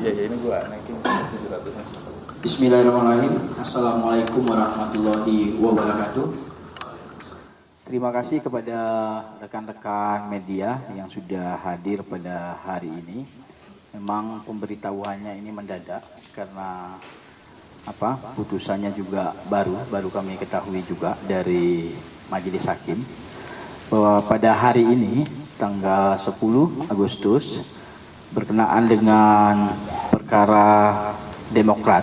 Iya, ini gua naikin 700. Bismillahirrahmanirrahim. Assalamualaikum warahmatullahi wabarakatuh. Terima kasih kepada rekan-rekan media yang sudah hadir pada hari ini. Memang pemberitahuannya ini mendadak karena putusannya juga baru kami ketahui juga dari Majelis Hakim bahwa pada hari ini tanggal 10 Agustus berkenaan dengan perkara Demokrat.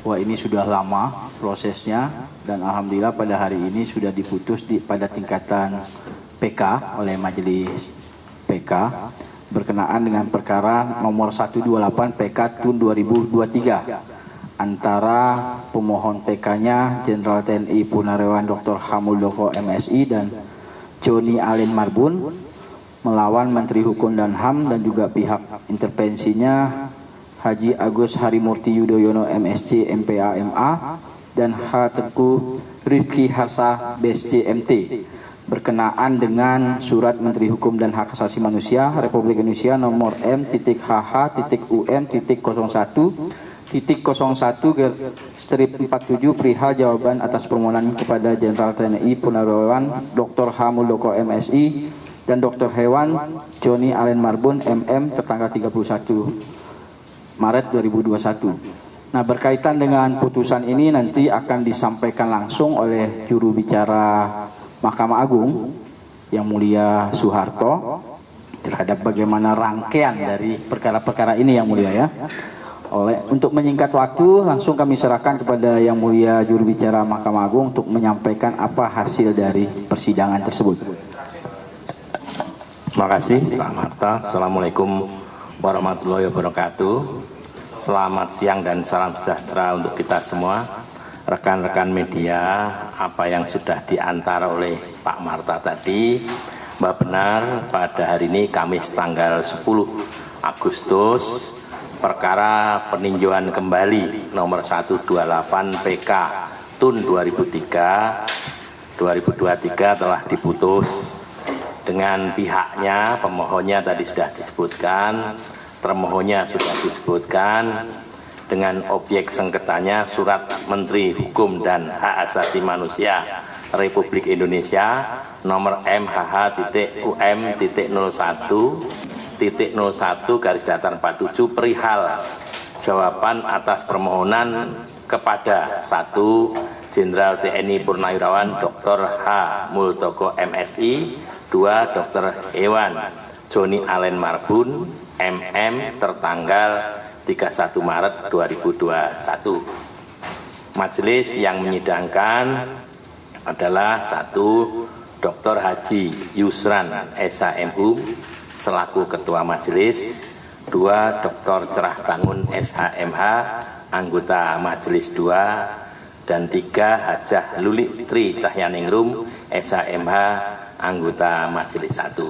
Wah, ini sudah lama prosesnya dan alhamdulillah pada hari ini sudah diputus pada tingkatan PK oleh Majelis PK berkenaan dengan perkara nomor 128 PK TUN 2023 antara pemohon PK-nya Jenderal TNI Purnawirawan Dr. H. Muldoko MSI dan Johnny Allen Marbun melawan Menteri Hukum dan HAM dan juga pihak intervensinya Haji Agus Harimurti Yudhoyono MSc MPA MA dan H. Tengku Rifki Hasa BSc MT berkenaan dengan surat Menteri Hukum dan Hak Asasi Manusia Republik Indonesia nomor M.HH.UM.01/47 perihal jawaban atas permohonan kepada Jenderal TNI Purnawirawan Dr. H. Muldoko MSI dan Dr. Hewan Johnny Allen Marbun MM tertanggal 31 Maret 2021. Nah, berkaitan dengan putusan ini nanti akan disampaikan langsung oleh juru bicara Mahkamah Agung yang mulia Soeharto terhadap bagaimana rangkaian dari perkara-perkara ini yang mulia ya. Untuk menyingkat waktu langsung kami serahkan kepada yang mulia juru bicara Mahkamah Agung untuk menyampaikan apa hasil dari persidangan tersebut. Terima kasih Pak Marta. Assalamualaikum warahmatullahi wabarakatuh. Selamat siang dan salam sejahtera untuk kita semua. Rekan-rekan media, apa yang sudah diantar oleh Pak Marta tadi, bahwa benar pada hari ini Kamis tanggal 10 Agustus, perkara peninjauan kembali nomor 128 PK TUN 2023 telah diputus dengan pihaknya. Pemohonnya tadi sudah disebutkan, termohonnya sudah disebutkan, dengan objek sengketanya surat Menteri Hukum dan Hak Asasi Manusia Republik Indonesia nomor MHH.01.01/47 perihal jawaban atas permohonan kepada 1. Jenderal TNI Purnawirawan Dr. H. Muldoko MSI, 2. Dr. Hewan Johnny Allen Marbun MM tertanggal 31 Maret 2021. Majelis yang menyidangkan adalah 1. Dr. Haji Yusran SHMHUM selaku Ketua Majelis, 2. Dr. Cerah Bangun SHMH anggota Majelis 2, dan 3. Hajah Lulik Tri Cahyaningrum SHMH anggota Majelis 1.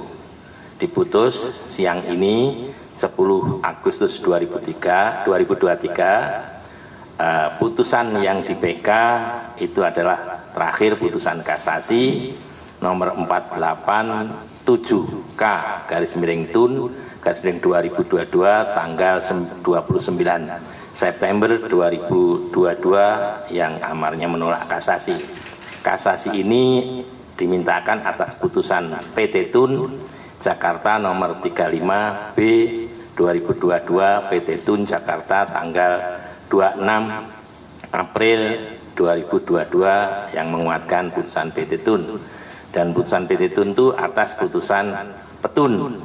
Diputus siang ini 10 Agustus 2023, putusan yang di PK itu adalah terakhir putusan kasasi nomor 487K/TUN/2022 tanggal 29 September 2022 yang amarnya menolak kasasi. Kasasi ini dimintakan atas putusan PT TUN Jakarta nomor 35B 2022 PT TUN Jakarta tanggal 26 April 2022 yang menguatkan putusan PT TUN, dan putusan PT TUN itu atas putusan Petun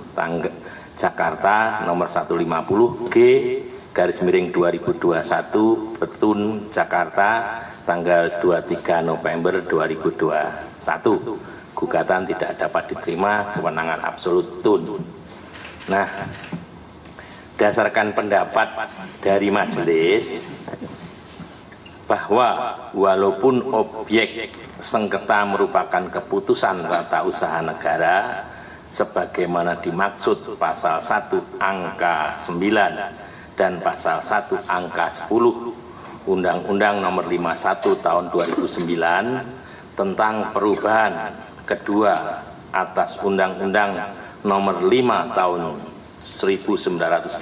Jakarta nomor 150G/2021 Petun Jakarta tanggal 23 November 2021. Gugatan tidak dapat diterima, kewenangan absolut TUN. Nah, berdasarkan pendapat dari majelis bahwa walaupun objek sengketa merupakan keputusan tata usaha negara sebagaimana dimaksud pasal 1 angka 9 dan pasal 1 angka 10 Undang-Undang nomor 51 tahun 2009 tentang perubahan kedua atas Undang-Undang nomor 5 tahun 1986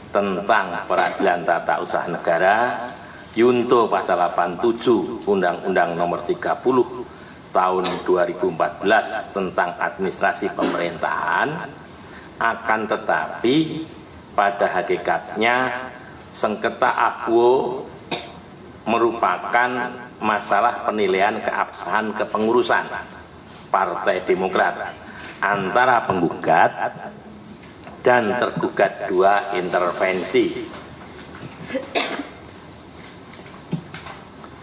tentang peradilan tata usaha negara, Yunto pasal 87 Undang-Undang Nomor 30 Tahun 2014 tentang administrasi pemerintahan. Akan tetapi pada hakikatnya sengketa AFWO merupakan masalah penilaian keabsahan kepengurusan Partai Demokrat antara penggugat dan tergugat dua intervensi,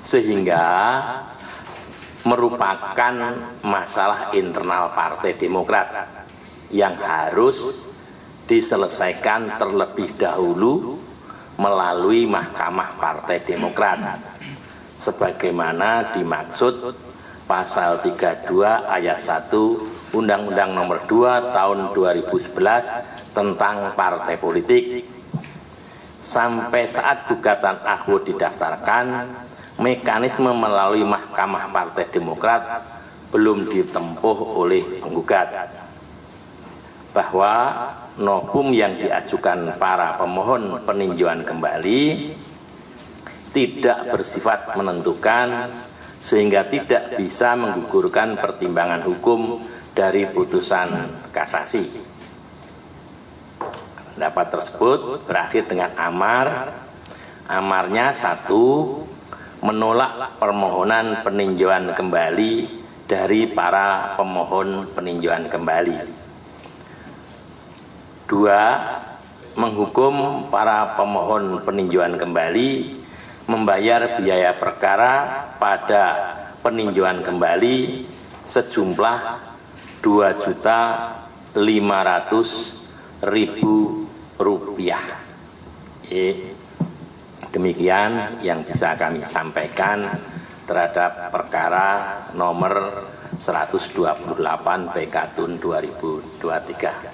sehingga merupakan masalah internal Partai Demokrat yang harus diselesaikan terlebih dahulu melalui Mahkamah Partai Demokrat sebagaimana dimaksud pasal 32 ayat 1 Undang-Undang Nomor 2 Tahun 2011 tentang partai politik. Sampai saat gugatan AFWO didaftarkan, mekanisme melalui Mahkamah Partai Demokrat belum ditempuh oleh penggugat, bahwa novum yang diajukan para pemohon peninjauan kembali tidak bersifat menentukan sehingga tidak bisa menggugurkan pertimbangan hukum dari putusan kasasi. Pendapat tersebut berakhir dengan amar. Amarnya 1, menolak permohonan peninjauan kembali dari para pemohon peninjauan kembali. 2, menghukum para pemohon peninjauan kembali membayar biaya perkara pada peninjauan kembali sejumlah Rp2.500.000. Demikian yang bisa kami sampaikan terhadap perkara nomor 128 PK/Tun 2023.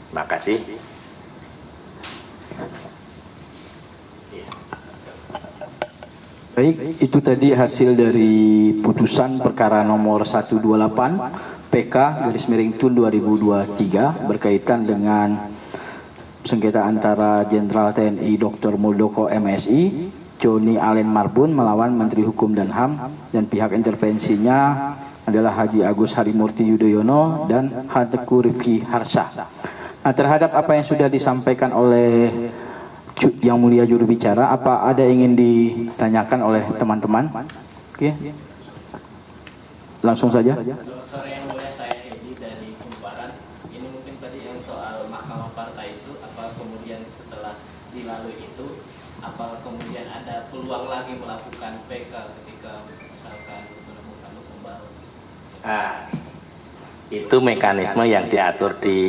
Terima kasih. Baik, itu tadi hasil dari putusan perkara nomor 128 PK/Tun 2023 berkaitan dengan sengketa antara Jenderal TNI Dr. Muldoko MSI, Joni Allen Marbun melawan Menteri Hukum dan HAM, dan pihak intervensinya adalah Haji Agus Harimurti Yudhoyono dan Teguh Rifki Harsha. Nah, terhadap apa yang sudah disampaikan oleh Yang Mulia Juru Bicara, apa ada ingin ditanyakan oleh teman-teman? Oke, langsung saja. Sore yang mulia, saya Edi dari Kumparan. Ini mungkin tadi yang soal Mahkamah Partai itu, apa kemudian setelah dilalui itu, apa kemudian ada peluang lagi melakukan PK ketika misalkan menemukan hukum baru? Itu mekanisme yang diatur di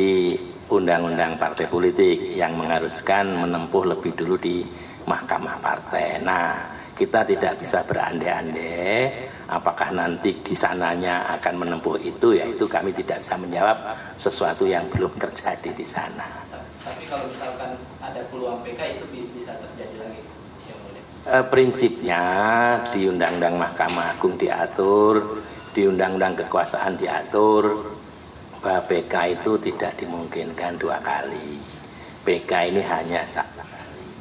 Undang-Undang Partai Politik yang mengharuskan menempuh lebih dulu di Mahkamah Partai. Nah, kita tidak bisa berandai-andai apakah nanti di sananya akan menempuh itu, yaitu kami tidak bisa menjawab sesuatu yang belum terjadi di sana. Tapi kalau misalkan ada peluang PK itu bisa terjadi lagi? Prinsipnya di Undang-Undang Mahkamah Agung diatur, di Undang-Undang Kekuasaan diatur bahwa PK itu tidak dimungkinkan 2 kali. PK ini hanya sekali,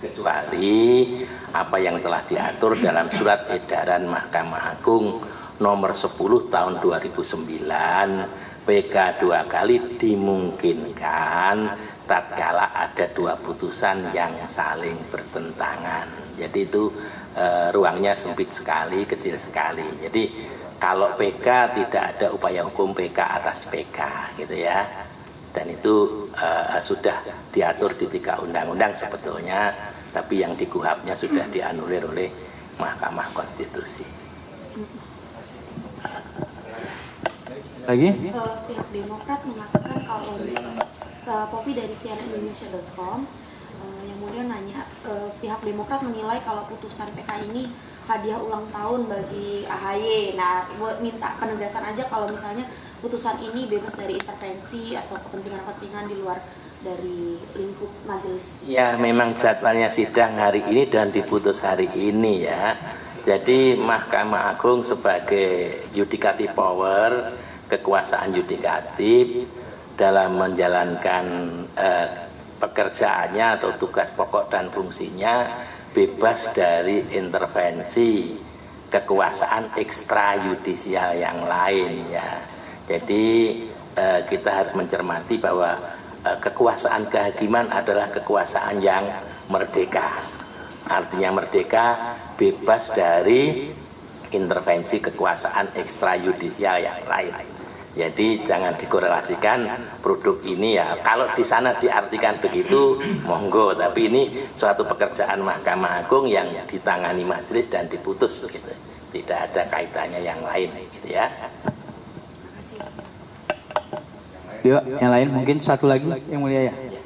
kecuali apa yang telah diatur dalam surat edaran Mahkamah Agung nomor 10 tahun 2009. PK 2 kali dimungkinkan tatkala ada 2 putusan yang saling bertentangan. Jadi itu ruangnya sempit sekali, kecil sekali. Jadi kalau PK tidak ada upaya hukum PK atas PK, gitu ya. Dan itu sudah diatur di 3 undang-undang sebetulnya, tapi yang di KUHP-nya sudah dianulir oleh Mahkamah Konstitusi. Lagi? Pihak Demokrat mengatakan kalau misalnya Popi dari cnnindonesia.com yang mulia nanya, pihak Demokrat menilai kalau putusan PK ini hadiah ulang tahun bagi AHY. Nah, buat minta penegasan aja kalau misalnya putusan ini bebas dari intervensi atau kepentingan-kepentingan di luar dari lingkup majelis. Ya, memang jadwalnya sidang hari ini dan diputus hari ini ya. Jadi Mahkamah Agung sebagai yudikatif power, kekuasaan yudikatif dalam menjalankan pekerjaannya atau tugas pokok dan fungsinya bebas dari intervensi kekuasaan ekstrayudisial yang lain ya. Jadi kita harus mencermati bahwa kekuasaan kehakiman adalah kekuasaan yang merdeka. Artinya merdeka bebas dari intervensi kekuasaan ekstrayudisial yang lain. Jadi jangan dikorelasikan produk ini ya. Kalau di sana diartikan begitu, monggo. Tapi ini suatu pekerjaan Mahkamah Agung yang ditangani majelis dan diputus begitu. Tidak ada kaitannya yang lain, gitu ya. Yuk, yang lain mungkin satu lagi yang mulia ya.